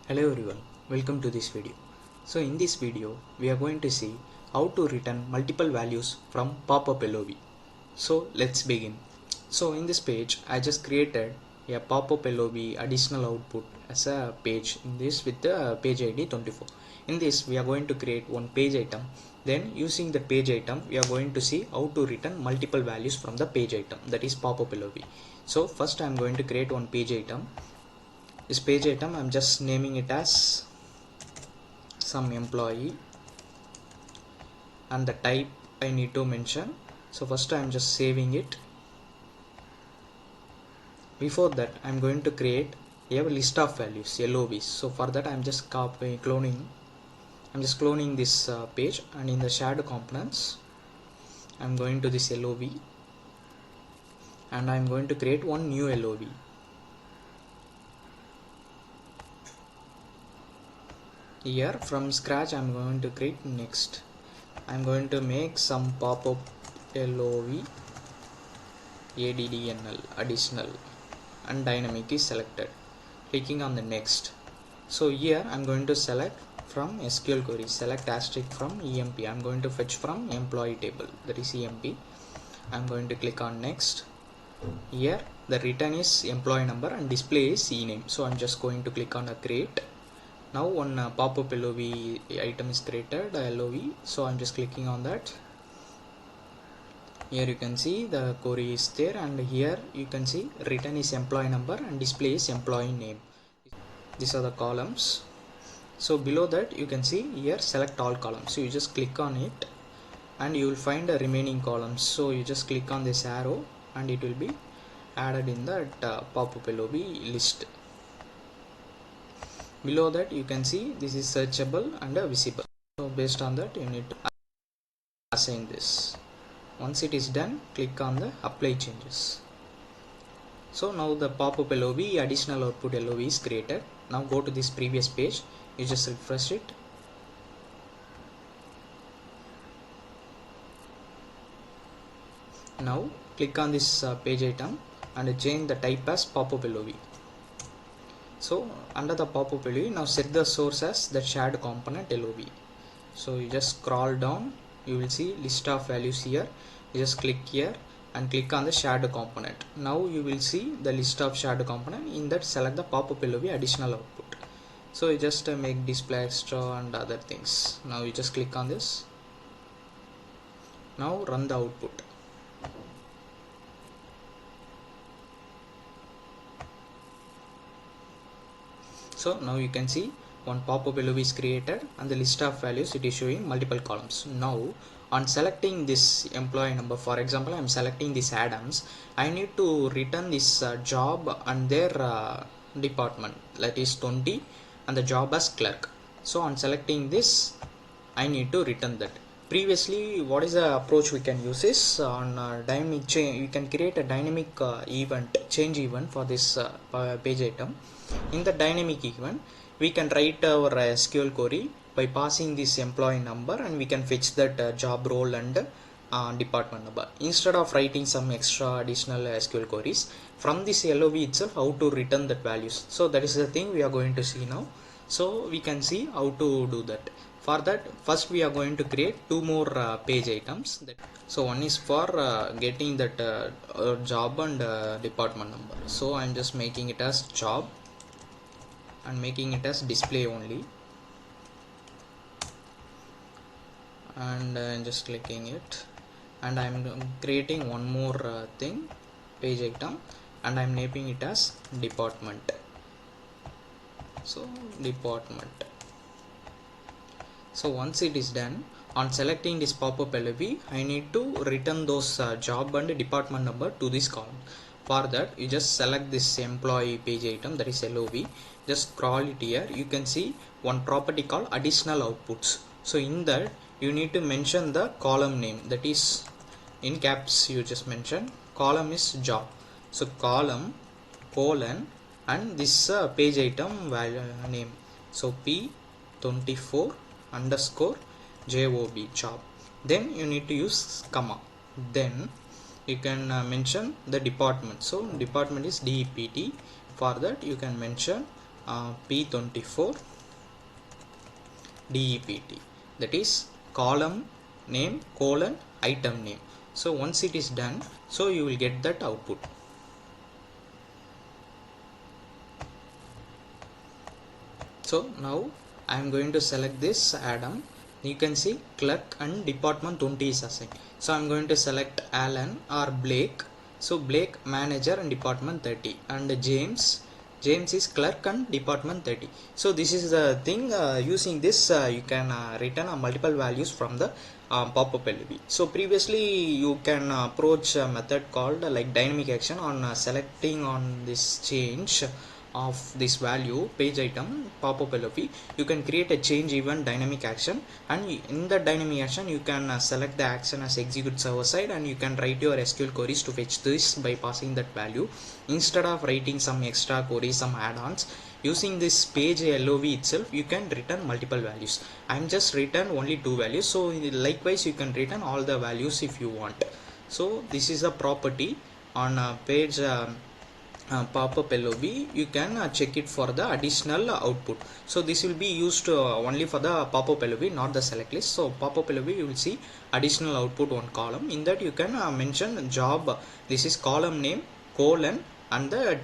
Hello everyone, welcome to this video. So in this video we are going to see how to return multiple values from Popup LOV. So let's begin. So in this page I just created a Popup LOV additional output as a page in this with the page ID 24. In this we are going to create one page item. Then using the page item we are going to see how to return multiple values from the page item, that is Popup LOV. So first I am going to create one page item. This page item I'm just naming it as some employee, and the type I need to mention. So first I'm just saving it. Before that I'm going to create a list of values, LOVs. So for that I'm just cloning this page, and in the shared components I'm going to this LOV and I'm going to create one new LOV. Here from scratch I'm going to create next. I'm going to make some Popup LOV addnl additional, and dynamic is selected. Clicking on the next. So here I'm going to select from SQL query, select asterisk from EMP. I'm going to fetch from employee table, that is EMP. I'm going to click on next. Here the return is employee number and display is ename. So I'm just going to click on a create. Now one Popup LOV item is created, LOV. So I'm just clicking on that. Here you can see the query is there, and here you can see return is employee number and display is employee name. These are the columns. So below that you can see here select all columns. So you just click on it and you will find the remaining columns. So you just click on this arrow and it will be added in that Popup LOV list. Below that you can see this is searchable and visible. So based on that you need to assign this. Once it is done, click on the apply changes. So now the Popup LOV additional output LOV is created. Now go to this previous page, you just refresh it. Now click on this page item and change the type as Popup LOV. So under the Popup LOV, now set the source as the shared component LOV. So you just scroll down, you will see list of values here. You just click here and click on the shared component. Now you will see the list of shared component. In that select the Popup LOV additional output. So you just make display extra and other things. Now you just click on this. Now run the output. So now you can see one Popup LOV is created and the list of values it is showing multiple columns. Now on selecting this employee number, for example I am selecting this Adams, I need to return this job and their department, that is 20, and the job as clerk. So on selecting this I need to return that. Previously what is the approach we can use is on dynamic change. You can create a dynamic change event for this page item. In the dynamic event we can write our SQL query by passing this employee number, and we can fetch that job role and department number. Instead of writing some extra additional SQL queries from this LOV itself, how to return that values. So that is the thing we are going to see now. So we can see how to do that. For that, first we are going to create two more page items. So one is for getting that job and department number. So I'm just making it as job and making it as display only, and just clicking it, and I'm creating one more thing, page item, and I'm naming it as department. So department. So once it is done, on selecting this Popup LOV, I need to return those job and department number to this column. For that you just select this employee page item, that is LOV, just scroll it here. You can see one property called additional outputs. So in that you need to mention the column name, that is in caps. You just mention column is job, so column colon and this page item value name, so P24 underscore job job. Then you need to use comma. Then you can mention the department. So department is DEPT. For that you can mention P24 DEPT, that is column name colon item name. So once it is done, so you will get that output. So now I am going to select this Adam. You can see clerk and department 20 is assigned. So I am going to select Alan or Blake. So Blake manager and department 30, and James is clerk and department 30. So this is the thing, using this you can return multiple values from the Popup LOV. So previously you can approach a method called like dynamic action on selecting on this change of this value page item Popup LOV. You can create a change event dynamic action, and in the dynamic action you can select the action as execute server side, and you can write your SQL queries to fetch this by passing that value instead of writing some extra queries, some add-ons. Using this page LOV itself you can return multiple values. I'm just return only 2 values, so likewise you can return all the values if you want. So this is a property on page Popup LOV. You can check it for the additional output. So this will be used only for the Popup LOV, not the select list. So Popup LOV you will see additional output one column. In that you can mention job. This is column name colon and the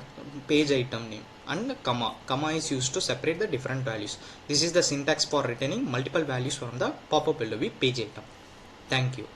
page item name, and comma is used to separate the different values. This is the syntax for returning multiple values from the Popup LOV page item. Thank you.